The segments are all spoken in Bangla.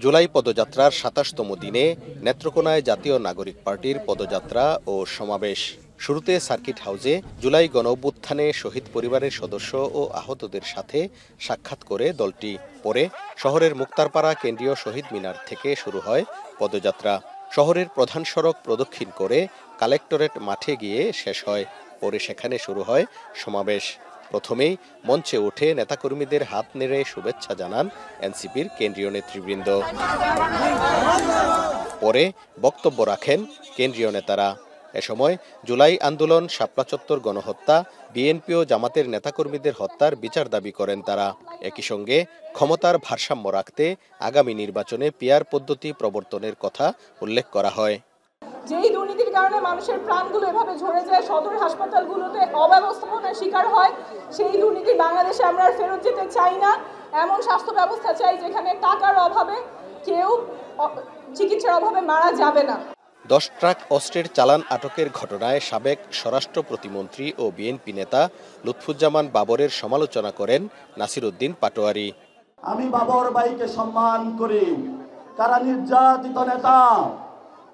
জুলাই পদযাত্রার ২৭তম দিনে নেত্রকোনায় জাতীয় নাগরিক পার্টির পদযাত্রা ও সমাবেশ। শুরুতে সার্কিট হাউসে জুলাই গণঅভ্যুত্থানে শহীদ পরিবারের সদস্য ও আহতদের সাথে সাক্ষাৎ করে দলটি। পরে শহরের মুক্তারপাড়া কেন্দ্রীয় শহীদ মিনার থেকে শুরু হয় পদযাত্রা। শহরের প্রধান সড়ক প্রদক্ষিণ করে কালেক্টরেট মাঠে গিয়ে শেষ হয়। পরে সেখানে শুরু হয় সমাবেশ। প্রথমেই মঞ্চে উঠে নেতাকর্মীদের হাত নেড়ে শুভেচ্ছা জানান এনসিপির কেন্দ্রীয় নেতৃবৃন্দ। পরে বক্তব্য রাখেন কেন্দ্রীয় নেতারা। এ সময় জুলাই আন্দোলন, শাপলা চত্বর গণহত্যা, বিএনপি ও জামাতের নেতাকর্মীদের হত্যার বিচার দাবি করেন তারা। একই সঙ্গে ক্ষমতার ভারসাম্য রাখতে আগামী নির্বাচনে পিআর পদ্ধতি প্রবর্তনের কথা উল্লেখ করা হয়। যেই দুর্নীতির কারণে মানুষের প্রাণগুলো এভাবে ঝরে যায়, সদর হাসপাতালগুলোতে অব্যবস্থাপনার শিকার হয়, সেই দুর্নীতি বাংলাদেশে আমরা আর ফেরত যেতে চাই না। এমন স্বাস্থ্য ব্যবস্থা চাই যেখানে টাকার অভাবে কেউ চিকিৎসার অভাবে মারা যাবে না। 10 ট্রাক অস্ত্রের চালান আটকের ঘটনায় সাবেক স্বরাষ্ট্র প্রতিমন্ত্রী ও বিএনপি নেতা লুৎফুজ্জামান বাবরের সমালোচনা করেন নাসির উদ্দিন পাটোয়ারি। আমি বাবর ভাইকে সম্মান করি, তারা নির্যাতিত নেতা,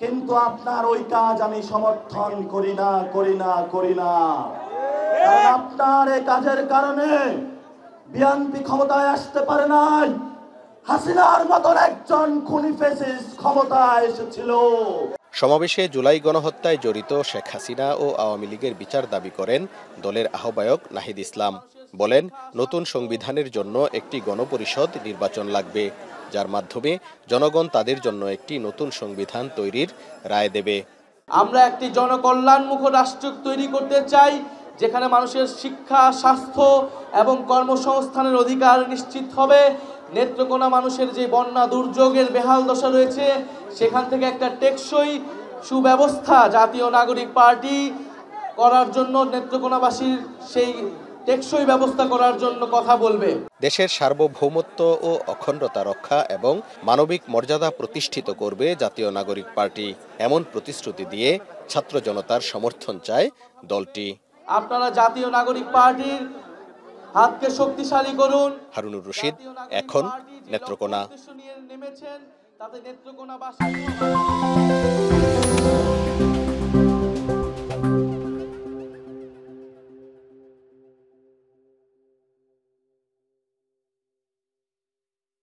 কিন্তু আপনার ওই কাজ আমি সমর্থন করি না। কারণ আপনার এই কাজের কারণে বিএনপি ক্ষমতায় আসতে পারে নাই। হাসিনার মতন একজন খুনি ফ্যাসিস্ট ক্ষমতায় এসেছিল। সমাবেশে জুলাই গণহত্যায় জড়িত শেখ হাসিনা ও আওয়ামী লীগের বিচার দাবি করেন দলের আহ্বায়ক নাহিদ ইসলাম। বলেন, নতুন সংবিধানের জন্য একটি গণপরিষদ নির্বাচন লাগবে, যার মাধ্যমে জনগণ তাদের জন্য একটি নতুন সংবিধান তৈরির রায় দেবে। আমরা একটি জনকল্যাণমুখী রাষ্ট্র তৈরি করতে চাই, যেখানে মানুষের শিক্ষা, স্বাস্থ্য এবং কর্মসংস্থানের অধিকার নিশ্চিত হবে। নেত্রকোনা মানুষের যে বন্যা দুর্যোগের বেহাল দশা রয়েছে, সেখান থেকে একটা টেকসই সুব্যবস্থা জাতীয় নাগরিক পার্টি করার জন্য, নেত্রকোনাবাসীর সেই টেকসই ব্যবস্থা করার জন্য কথা বলবে। দেশের সার্বভৌমত্ব ও অখণ্ডতা রক্ষা এবং মানবিক মর্যাদা প্রতিষ্ঠিত করবে জাতীয় নাগরিক পার্টি, এমন প্রতিশ্রুতি দিয়ে ছাত্র জনতার সমর্থন চায় দলটি। আপনারা জাতীয় নাগরিক পার্টির হাতকে শক্তিশালী করুন। হারুনুর রশিদ, এখন, নেত্রকোনা। নেমেছেন তাতে নেত্রকোনাবাসী